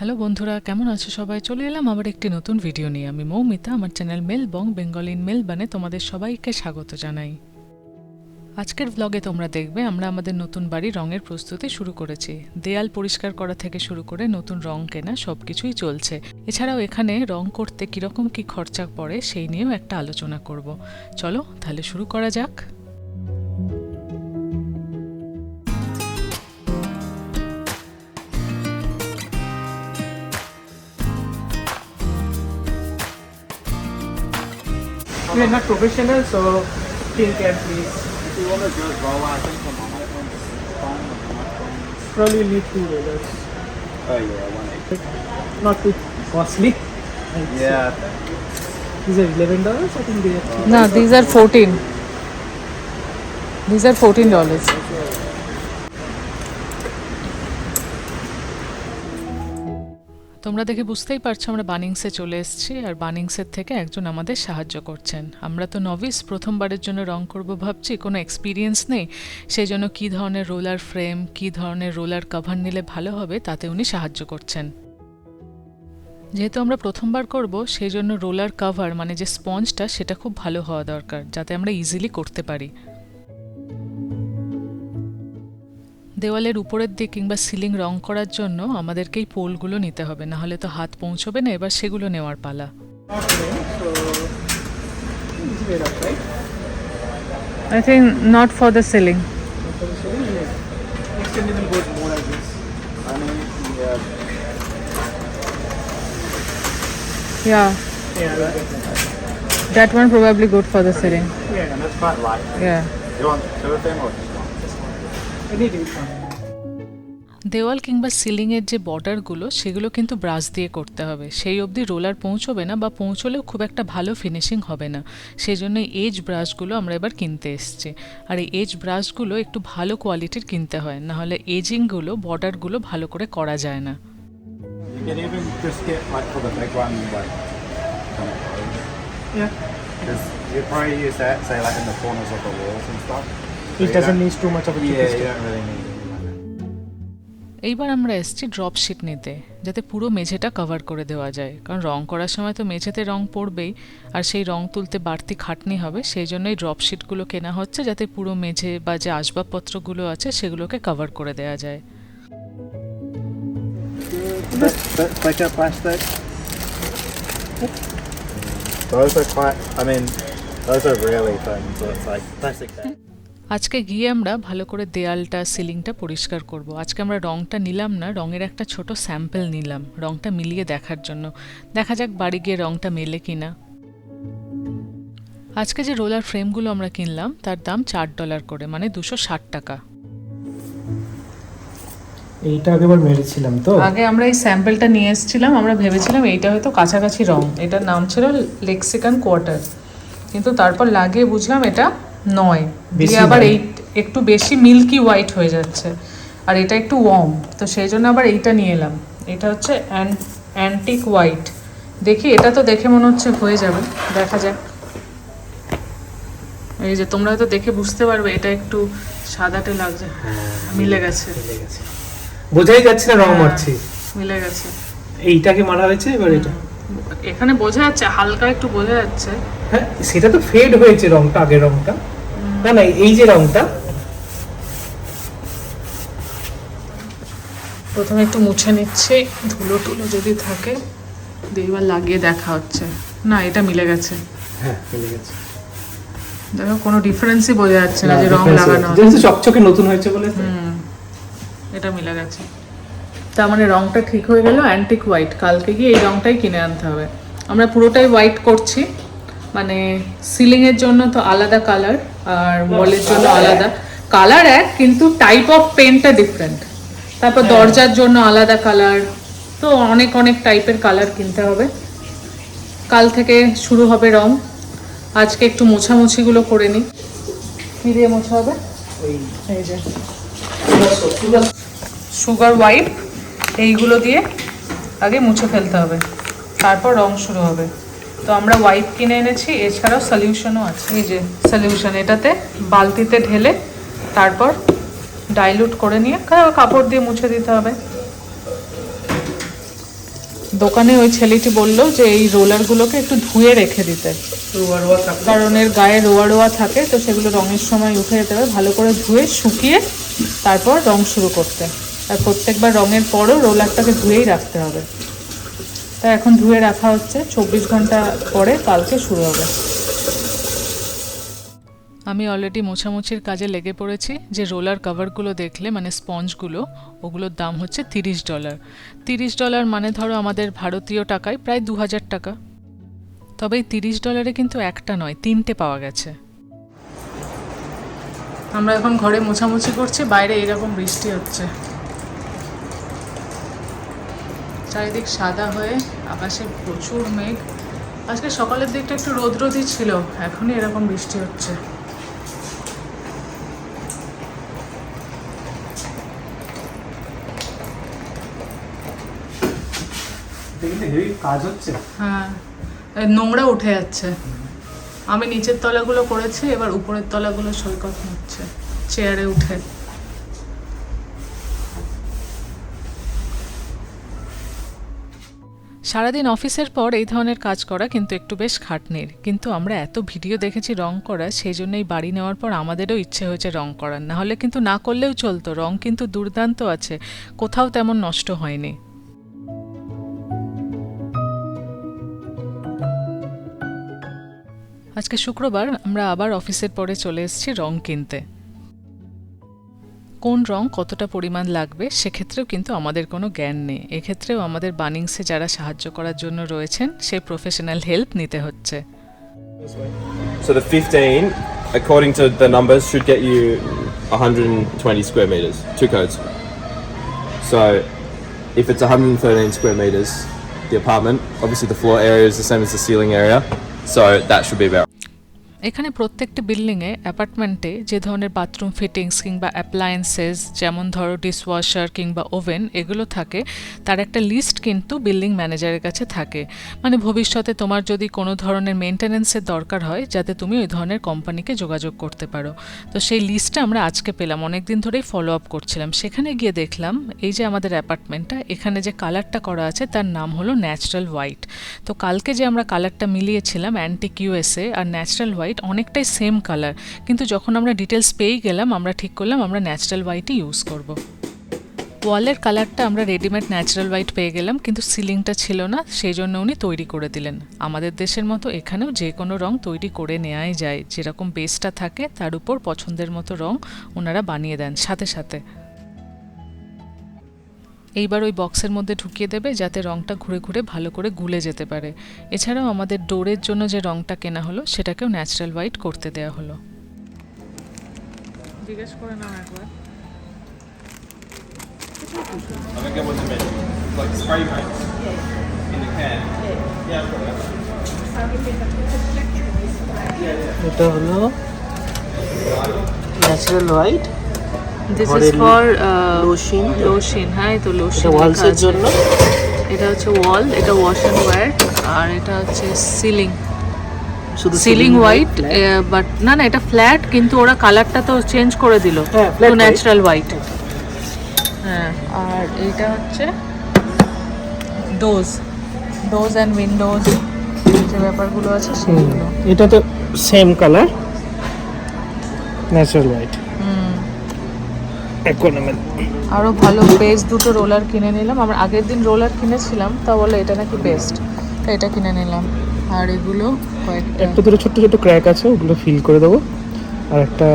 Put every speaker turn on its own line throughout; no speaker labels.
Hello বন্ধুরা, কেমন আছো সবাই? চলে এলাম আবার একটি নতুন ভিডিও নিয়ে। আমি মৌমিতা, আমার চ্যানেল মেলবং বেঙ্গলি ইন মেলবানে তোমাদের সবাইকে স্বাগত জানাই। আজকের ব্লগে তোমরা দেখবে আমরা আমাদের নতুন বাড়ি রঙের প্রস্তুতি শুরু করেছি। দেয়াল পরিষ্কার করা থেকে শুরু করে নতুন রং কেনা সব কিছুই চলছে। এছাড়াও এখানে রং করতে কীরকম কী খরচা পড়ে সেই নিয়েও একটা আলোচনা করব। চলো তাহলে শুরু করা যাক।
We are not professional, so take care, please.
If you want to do it raw, I think the mama one's fine, the mama one's...
Probably need 2 rollers.
Oh yeah, 180.
Not too costly.
Yeah.
These are $11. I think they are.
No, these are 14. These are $14. তোমরা দেখে বুঝতেই পারছো আমরা বানিংসে চলে এসেছি, আর বানিংসের থেকে একজন আমাদের সাহায্য করছেন। আমরা তো নভিস, প্রথমবারের জন্য রং করব ভাবছি, কোনো এক্সপিরিয়েন্স নেই, সেই জন্য কী ধরনের রোলার ফ্রেম, কী ধরনের রোলার কভার নিলে ভালো হবে তাতে উনি সাহায্য করছেন। যেহেতু আমরা প্রথমবার করব সেই জন্য রোলার কভার মানে যে স্পঞ্জটা সেটা খুব ভালো হওয়া দরকার, যাতে আমরা ইজিলি করতে পারি। দেওয়ালের উপরের দিক কিংবা সিলিং রং করার জন্য আমাদেরকে এই পোলগুলো নিতে হবে, না হলে তো হাত পৌঁছবে না। এবার সেগুলো নেওয়ার পালা। I think not for the ceiling.
Next time we will go more, I guess.
I mean, yeah.
Yeah,
Yeah,
that one probably good for the ceiling.
yeah.
And that's quite light.
Yeah.
You want two of them or just one?
Anything fine.
দেওয়াল কিংবা সিলিংয়ের যে বর্ডারগুলো সেগুলো কিন্তু brush দিয়ে করতে হবে, সেই অবধি রোলার পৌঁছবে না, বা পৌঁছলেও খুব একটা ভালো ফিনিশিং হবে না। সেই জন্য এজ ব্রাশগুলো আমরা এবার কিনতে এসেছি, আর এই এজ ব্রাশগুলো একটু ভালো কোয়ালিটির কিনতে হয়, নাহলে এজিংগুলো বর্ডারগুলো ভালো করে করা যায় না।
You can even just get like for the big one, like kind of clothes.
Yeah.
Because you probably use that, say like in the corners of the walls and stuff. So
It
you
doesn't
don't-
need too much of a
Yeah,
thickness.
you don't really need anything like that.
এইবার আমরা এসেছি drop sheet নিতে, যাতে পুরো মেঝেটা cover করে দেওয়া যায়, কারণ রং করার সময় তো মেঝেতে রং পড়বেই, আর সেই রং তুলতে বাড়তি খাটনি হবে। সেই জন্যই ড্রপ শিটগুলো কেনা হচ্ছে, যাতে পুরো মেঝে বা যে আসবাবপত্রগুলো আছে সেগুলোকে কভার করে দেওয়া যায়।
That thicker plastic. Those are quite, I mean, those are really thin, so it's like plastic bag.
আজকে গিয়ে আমরা ভালো করে দেয়ালটা সিলিংটা পরিষ্কার করব। আজকে আমরা রংটা নিলাম না, রঙের একটা ছোট স্যাম্পল নিলাম রংটা মিলিয়ে দেখার জন্য। দেখা যাক বাড়ি গিয়ে রংটা মেলে কিনা। আজকে যে রোলার ফ্রেমগুলো আমরা কিনলাম তার দাম $4 করে, মানে 260 টাকা।
এইটা আগেবার মেরেছিলাম তো।
আগে আমরা এই স্যাম্পলটা নিয়ে এসেছিলাম, আমরা ভেবেছিলাম এইটা হয়তো কাছাকাছি রং, এটার নাম ছিল লেক্সিকান কোয়ার্টার, কিন্তু তারপর লাগিয়ে বুঝলাম এটা নয়, দিয়ে আবার এই একটু বেশি মিল্কি হোয়াইট হয়ে যাচ্ছে, আর এটা একটু ওয়ার্ম, তো সেই জন্য আবার এইটা নিয়ে এলাম। এটা হচ্ছে অ্যান্টিক হোয়াইট। দেখি, এটা তো দেখে মনে হচ্ছে হয়ে যাবে, দেখা যাক। এই যে তোমরা হয়তো দেখে বুঝতে পারবে এটা একটু সাদাটে লাগছে, মিলে গেছে,
বোঝাই যাচ্ছে না রং মারছি।
মিলে গেছে।
এইটাকে মারা হয়েছে, এবার এটা।
এখানে বোঝা যাচ্ছে, হালকা একটু বোঝা যাচ্ছে।
হ্যাঁ, সেটা তো ফেড হয়েছে রংটা, আগের রংটা। না না, এই যে রংটা
প্রথমে একটু মুছে নিচ্ছি, ধুলো টুলো যদি থাকে, দিয়ে এবার লাগিয়ে দেখা হচ্ছে। না, এটা মিলে গেছে।
হ্যাঁ মিলে গেছে।
দেখো কোনো ডিফারেন্সই বোঝা যাচ্ছে না যে রং লাগানো আছে।
যেহেতু চকচকে নতুন হয়েছে বলে।
এটা মিলে গেছে, তার মানে রংটা ঠিক হয়ে গেল। অ্যান্টিক হোয়াইট, কালকে গিয়ে এই রংটাই কিনে আনতে হবে। আমরা পুরোটাই হোয়াইট করছি, মানে সিলিংয়ের জন্য তো আলাদা কালার, আর ওয়ালের জন্য আলাদা কালার এক, কিন্তু টাইপ অফ পেন্টটা ডিফারেন্ট। তারপর দরজার জন্য আলাদা কালার, তো অনেক অনেক টাইপের কালার কিনতে হবে। কাল থেকে শুরু হবে রং। আজকে একটু মোছামুছিগুলো করে নিই। কী দিয়ে মোছা হবে? এই যে সুগার ওয়াইপ, এইগুলো দিয়ে আগে মুছে ফেলতে হবে, তারপর রং শুরু হবে। তো আমরা ওয়াইপ কিনে এনেছি, এছাড়াও সলিউশনও আছে। এই যে সলিউশন, এটাতে বালতিতে ঢেলে তারপর ডাইলুট করে নিয়ে কাপড় দিয়ে মুছে দিতে হবে। দোকানে ওই ছেলেটি বললো যে এই রোলারগুলোকে একটু ধুয়ে রেখে দিতে,
রোয়া রোয়া থাকলে
কারণ এর গায়ে রোয়া রোয়া থাকে, তো সেগুলো রঙের সময় উঠে যেতে হবে। ভালো করে ধুয়ে শুকিয়ে তারপর রং শুরু করতে, আর প্রত্যেকবার রঙের পরও রোলারটাকে ধুয়েই রাখতে হবে। তাই এখন ধুয়ে রাখা হচ্ছে, 24 ঘন্টা পরে কালকে শুরু হবে। আমি অলরেডি মোছামুছির কাজে লেগে পড়েছি। যে রোলার কভারগুলো দেখলে মানে স্পঞ্জগুলো, ওগুলোর দাম হচ্ছে $30। $30 মানে ধরো আমাদের ভারতীয় টাকায় প্রায় 2000 টাকা। তবে এই $30 কিন্তু একটা নয়, 3টে পাওয়া গেছে। আমরা এখন ঘরে মোছামুছি করছি, বাইরে এইরকম বৃষ্টি হচ্ছে, চারিদিক সাদা হয়ে, আকাশে প্রচুর মেঘ। আজকে সকালের দিকটা একটু রোদ রোদই ছিল, এখনই এরকম বৃষ্টি হচ্ছে।
দেখলে হেভি কাজ হচ্ছে।
হ্যাঁ, এই নোংরা উঠে যাচ্ছে। আমি নিচের তলাগুলো করেছি, এবার উপরের তলাগুলো সৈকত হচ্ছে চেয়ারে উঠে। সারাদিন অফিসের পর এই ধরনের কাজ করা কিন্তু একটু বেশ খাটনির, কিন্তু আমরা এত ভিডিও দেখেছি রং করা, সেই জন্যই বাড়ি নেওয়ার পর আমাদেরও ইচ্ছে হয়েছে রং করার। না হলে কিন্তু না করলেও চলতো, রং কিন্তু দুর্দান্ত আছে, কোথাও তেমন নষ্ট হয়নি। আজকে শুক্রবার, আমরা আবার অফিসের পরে চলে এসেছি রং কিনতে। কোন রং কতটা পরিমাণ লাগবে সেক্ষেত্রেও কিন্তু আমাদের কোনো জ্ঞান নেই। এক্ষেত্রেও আমাদের বানিংসে যারা সাহায্য করার জন্য রয়েছেন সেই প্রফেশনাল হেল্প নিতে হচ্ছে।
So the 15, according to the numbers, should get you 120 square meters, 2 codes. So if it's 113 square meters, the apartment, obviously the floor area is the same as the ceiling area, so that should be about.
এখানে প্রত্যেকটি বিল্ডিংয়ে, অ্যাপার্টমেন্টে যে ধরনের bathroom fittings কিংবা appliances, যেমন ধরো dishwasher কিংবা ওভেন, এগুলো থাকে, তার একটা লিস্ট কিন্তু বিল্ডিং ম্যানেজারের কাছে থাকে। মানে ভবিষ্যতে তোমার যদি কোনো ধরনের মেনটেন্যান্সের দরকার হয়, যাতে তুমি ওই ধরনের কোম্পানিকে যোগাযোগ করতে পারো। তো সেই লিস্টটা আমরা আজকে পেলাম, অনেক দিন ধরেই ফলো আপ করছিলাম। সেখানে গিয়ে দেখলাম এই যে আমাদের অ্যাপার্টমেন্টটা, এখানে যে কালারটা করা আছে তার নাম হলো ন্যাচারাল হোয়াইট। তো কালকে যে আমরা কালারটা মিলিয়েছিলাম, অ্যান্টিক ইউএসএ আর ন্যাচারাল হোয়াইট অনেকটাই সেম কালার, কিন্তু যখন আমরা ডিটেলস পেয়ে গেলাম, আমরা ঠিক করলাম আমরা ন্যাচারাল হোয়াইটই ইউজ করব। ওয়ালের কালারটা আমরা রেডিমেড ন্যাচারাল হোয়াইট পেয়ে গেলাম, কিন্তু সিলিংটা ছিল না, সেই জন্য উনি তৈরি করে দিলেন। আমাদের দেশের মতো এখানেও যে কোনো রং তৈরি করে নেওয়াই যায়, যেরকম বেসটা থাকে তার উপর পছন্দের মতো রং ওনারা বানিয়ে দেন সাথে সাথে। এইবার ওই বক্সের মধ্যে ঢুকিয়ে দেবে, যাতে রংটা ঘুরে ঘুরে ভালো করে গুলে যেতে পারে। এছাড়াও আমাদের ডোরের জন্য যে রংটা কেনা হলো, সেটাকেও ন্যাচারাল হোয়াইট করতে দেওয়া হলো। জিজ্ঞেস করে নাও একবার।
I think what you meant, like spray paint in the can. Yeah, I've got that.
এটা হলো natural white,
this is for
lotion,
lotion. হ্যাঁ, এই তো লোশিন
এটা ওয়ালসের জন্য।
এটা হচ্ছে ওয়াল, এটা ওয়াশ অ্যান্ড ওয়্যার, আর এটা হচ্ছে সিলিং।
শুধু
সিলিং হোয়াইট, বাট না না, এটা ফ্ল্যাট, কিন্তু ওরা কালারটা তো চেঞ্জ করে দিল
হ্যাঁ, flat
to
white।
Natural white. হ্যাঁ, আর এইটা হচ্ছে ডোজ অ্যান্ড উইন্ডোজ, যে ব্যাপারগুলো আছে সেগুলো।
এটা তো সেম কালার, ন্যাচারাল হোয়াইট।
আরও ভালো বেস্ট দুটো রোলার কিনে নিলাম। আমরা আগের দিন রোলার কিনেছিলাম, তা বলে এটা নাকি বেস্ট, তাই এটা কিনে নিলাম। আর এগুলো কয়েকটা,
একটা দুটো ছোট ছোট ক্র্যাক আছে, ওগুলো ফিল করে দেবো। আর একটা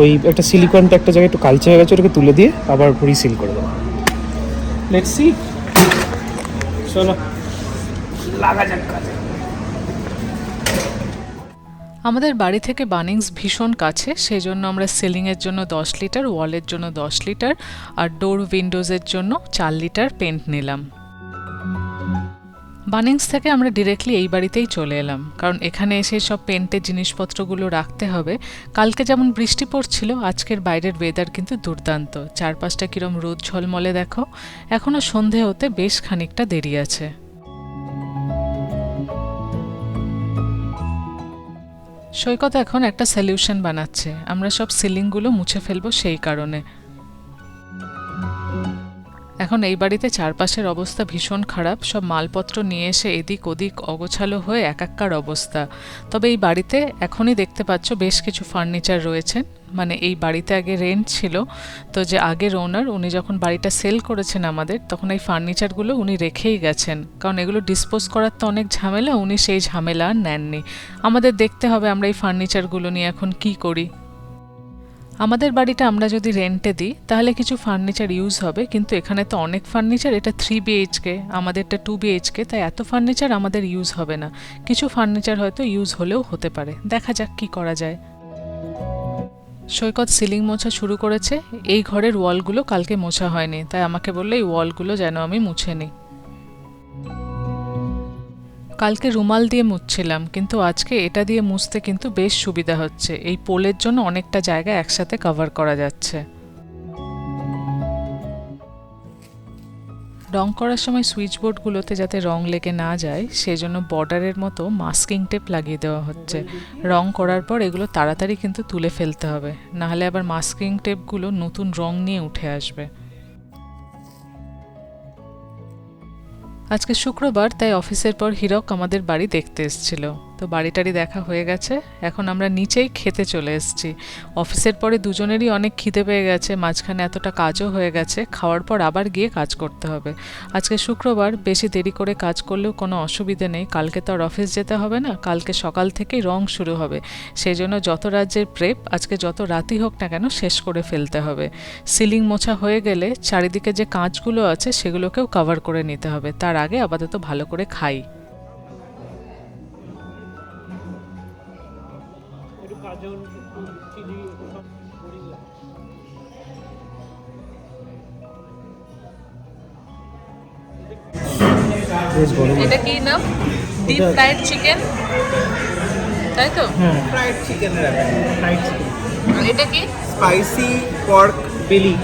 ওই একটা সিলিকনটা একটা জায়গায় একটু কালচে হয়ে গেছে, ওটাকে তুলে দিয়ে আবার রিসিল করে দেবো। লেটস সি, চলো লাগা যাক কাজে।
আমাদের বাড়ি থেকে বানিংস ভীষণ কাছে, সেই জন্য আমরা সিলিংয়ের জন্য 10 লিটার, ওয়ালের জন্য 10 লিটার আর ডোর উইন্ডোজের জন্য 4 লিটার পেন্ট নিলাম। বানিংস থেকে আমরা ডিরেক্টলি এই বাড়িতেই চলে এলাম, কারণ এখানে এসে সব পেন্টের জিনিসপত্রগুলো রাখতে হবে। কালকে যেমন বৃষ্টি পড়ছিল, আজকের বাইরের ওয়েদার কিন্তু দুর্দান্ত, চারপাশটা কিরম রোদ ঝলমলে দেখো। এখনও সন্ধে হতে বেশ খানিকটা দেরি আছে। সৈকত এখন একটা সলিউশন বানাচ্ছে, আমরা সব সিলিংগুলো মুছে ফেলবো সেই কারণে। এখন এই বাড়িতে চারপাশের অবস্থা ভীষণ খারাপ, সব মালপত্র নিয়ে এসে এদিক ওদিক অগোছালো হয়ে একাকার অবস্থা। তবে এই বাড়িতে এখনই দেখতে পাচ্ছ বেশ কিছু ফার্নিচার রয়েছেন। মানে এই বাড়িতে আগে রেন্ট ছিল, তো যে আগের ওনার উনি যখন বাড়িটা সেল করেছেন আমাদের, তখন এই ফার্নিচারগুলো উনি রেখেই গেছেন, কারণ এগুলো ডিসপোজ করার তো অনেক ঝামেলা, উনি সেই ঝামেলা আর নেননি। আমাদের দেখতে হবে আমরা এই ফার্নিচারগুলো নিয়ে এখন কি করি। আমাদের বাড়িটা আমরা যদি রেন্টে দিই তাহলে কিছু ফার্নিচার ইউজ হবে, কিন্তু এখানে তো অনেক ফার্নিচার, এটা 3 BHK, আমাদেরটা 2 BHK, তাই এত ফার্নিচার আমাদের ইউজ হবে না। কিছু ফার্নিচার হয়তো ইউজ হলেও হতে পারে, দেখা যাক কি করা যায়। সৈকত সিলিং মোছা শুরু করেছে। এই ঘরের ওয়ালগুলো কালকে মোছা হয়নি, তাই আমাকে বললো এই ওয়ালগুলো যেন আমি মুছে নিই। কালকে রুমাল দিয়ে মুছছিলাম, কিন্তু আজকে এটা দিয়ে মুছতে কিন্তু বেশ সুবিধা হচ্ছে, এই পোলের জন্য অনেকটা জায়গা একসাথে কভার করা যাচ্ছে। রং করার সময় সুইচ বোর্ডগুলোতে যাতে রং লেগে না যায় সেজন্য বর্ডারের মতো মাস্কিং টেপ লাগিয়ে দেওয়া হচ্ছে। রং করার পর এগুলো তাড়াতাড়ি কিন্তু তুলে ফেলতে হবে, নাহলে আবার মাস্কিং টেপগুলো নতুন রং নিয়ে উঠে আসবে। আজকে শুক্রবার, তাই অফিসের পর হীরক আমাদের বাড়ি দেখতে এসেছিল। তো বাড়িটারি দেখা হয়ে গেছে, এখন আমরা নিচেই খেতে চলে এসেছি। অফিসের পরে দুজনেরই অনেক খিদে পেয়ে গেছে, মাঝখানে এতটা কাজও হয়ে গেছে, খাওয়ার পর আবার গিয়ে কাজ করতে হবে। আজকে শুক্রবার, বেশি দেরি করে কাজ করলেও কোনো অসুবিধে নেই, কালকে তো আর অফিস যেতে হবে না, কালকে সকাল থেকেই রং শুরু হবে। সেই জন্য যত রাজ্যের প্রেপ আজকে যত রাতই হোক না কেন শেষ করে ফেলতে হবে। সিলিং মোছা হয়ে গেলে চারিদিকে যে কাঁচগুলো আছে সেগুলোকেও কভার করে নিতে হবে, তার আগে আপাতত ভালো করে খাই। এটা কি নাম? ডিপ ফ্রাইড চিকেন, তাই তো?
ফ্রাইড চিকেনের ফ্রাইড চিকেন।
আর এটা কি?
স্পাইসি পর্ক বেলি।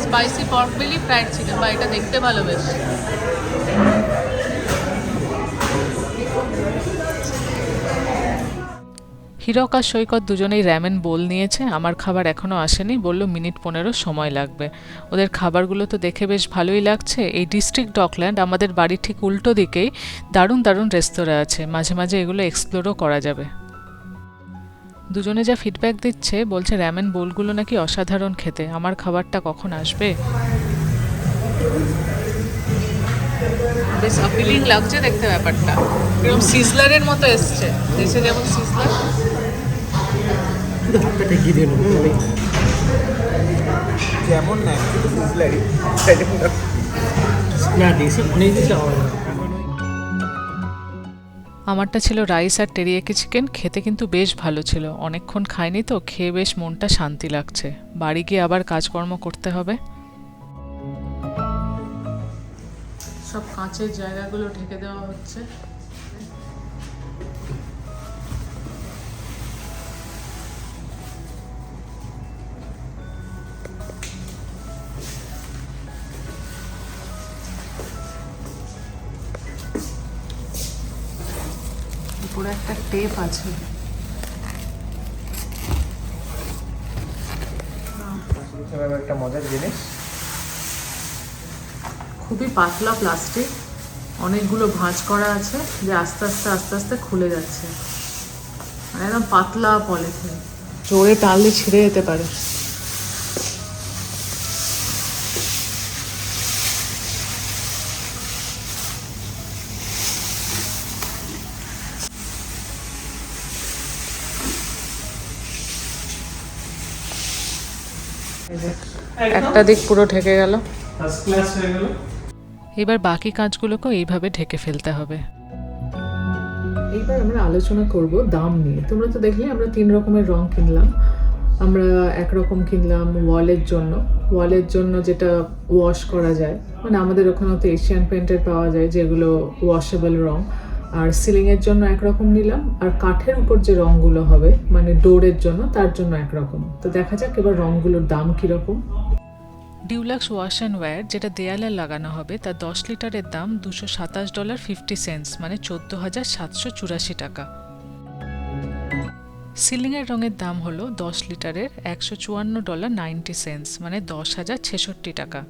স্পাইসি পর্ক বেলি ফ্রাইড চিকেন, বা এটা দেখতে ভালো বেশ। হীরক আর সৈকত দুজনেই র্যামেন বোল নিয়েছে, আমার খাবার এখনও আসেনি, বললো মিনিট 15 সময় লাগবে। ওদের খাবারগুলো তো দেখে বেশ ভালোই লাগছে। এই ডিস্ট্রিক্ট ডকল্যান্ড আমাদের বাড়ির ঠিক উল্টো দিকেই দারুণ দারুণ রেস্তোরাঁ আছে, মাঝে মাঝে এগুলো এক্সপ্লোরও করা যাবে। দুজনে যা ফিডব্যাক দিচ্ছে, বলছে র্যামেন বোলগুলো নাকি অসাধারণ খেতে। আমার খাবারটা কখন আসবে? বেশ অ্যাপিলিং লাগছে দেখতে ব্যাপারটা, এরকম সিজলারের মতো এসছে, দেশে যেমন সিজলার।
যেমন না সিজলারি না দেশে অনেক কিছু হয় না।
আমারটা ছিল রাইস আর টেরিয়াকি চিকেন, খেতে কিন্তু বেশ ভালো ছিল। অনেকক্ষণ খাইনি তো, খেয়ে বেশ মনটা শান্তি লাগছে। বাড়ি গিয়ে আবার কাজকর্ম করতে হবে। সব কাঁচের জায়গাগুলো ঢেকে দেওয়া হচ্ছে। উপরে একটা টেপ আছে।
একটা মজার জিনিস,
খুবই পাতলা প্লাস্টিক, অনেকগুলো ভাঁজ করা আছে, যে আস্তে আস্তে আস্তে আস্তে খুলে যাচ্ছে। মানে একদম পাতলা পলিথিন, জোরে টানলে ছিঁড়ে যেতে পারে। একটা দিক পুরো ঢেকে গেল।
ফার্স্ট ক্লাস হয়ে গেল।
এবার বাকি কাজগুলোকেও এইভাবে ঢেকে ফেলতে হবে। এইবার আমরা আলোচনা করব দাম নিয়ে। তোমরা তো দেখলে আমরা 3 রকমের রং কিনলাম। আমরা একরকম কিনলাম ওয়ালের জন্য যেটা ওয়াশ করা যায়, মানে আমাদের ওখানে তো এশিয়ান পেন্টের পাওয়া যায় যেগুলো ওয়াশেবল রং। আর সিলিংয়ের জন্য একরকম নিলাম, আর কাঠের উপর যে রঙগুলো হবে মানে ডোরের জন্য, তার জন্য একরকম। তো দেখা যাক এবার রঙগুলোর দাম কীরকম। ডিউলাক্স ওয়াশ অ্যান্ড ওয়্যার যেটা দেয়ালে লাগানো হবে, তার 10 লিটারের দাম $227.50, মানে 14,784 টাকা। সিলিংয়ের রঙের দাম হলো 10 লিটারের $154.90, মানে 10,066 টাকা।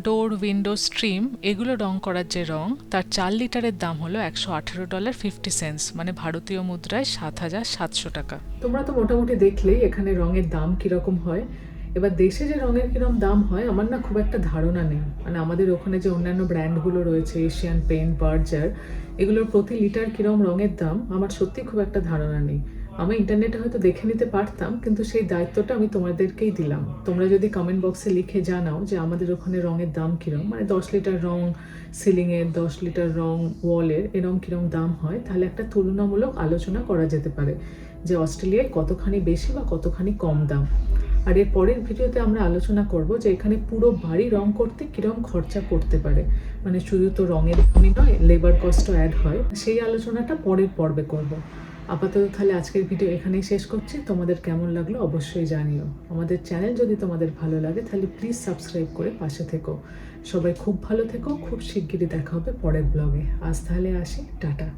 ডোর, উইন্ডো, স্ট্রিম এগুলো রং করার যে রং, তার 4 লিটারের দাম হলো $118.50, মানে ভারতীয় মুদ্রায় 7,700 টাকা। তোমরা তো মোটামুটি দেখলেই এখানে রঙের দাম কীরকম হয়। এবার দেশে যে রঙের কিরম দাম হয় আমার না খুব একটা ধারণা নেই। মানে আমাদের ওখানে যে অন্যান্য ব্র্যান্ডগুলো রয়েছে, এশিয়ান পেইন্ট, বার্জার, এগুলোর প্রতি লিটার কিরম রঙের দাম আমার সত্যি খুব একটা ধারণা নেই। আমি ইন্টারনেটে হয়তো দেখে নিতে পারতাম, কিন্তু সেই দায়িত্বটা আমি তোমাদেরকেই দিলাম। তোমরা যদি কমেন্ট বক্সে লিখে জানাও যে আমাদের ওখানে রঙের দাম কিরম, মানে 10 লিটার রং সিলিংয়ের, 10 লিটার রং ওয়ালের, এরম কিরম দাম হয়, তাহলে একটা তুলনামূলক আলোচনা করা যেতে পারে যে অস্ট্রেলিয়ায় কতখানি বেশি বা কতখানি কম দাম। আর এর পরের ভিডিওতে আমরা আলোচনা করব যে এখানে পুরো বাড়ি রং করতে কিরম খরচা পড়তে পারে, মানে শুধু তো রঙের দামই নয়, লেবার কস্টও অ্যাড হয়। সেই আলোচনাটা পরের পর্বে করব। আপাতত তাহলে আজকের ভিডিও এখানেই শেষ করছি। তোমাদের কেমন লাগলো অবশ্যই জানিও। আমাদের চ্যানেল যদি তোমাদের ভালো লাগে তাহলে প্লিজ সাবস্ক্রাইব করে পাশে থেকো। সবাই খুব ভালো থেকো, খুব শিগগিরই দেখা হবে পরের ব্লগে। আজ তাহলে আসি, টাটা।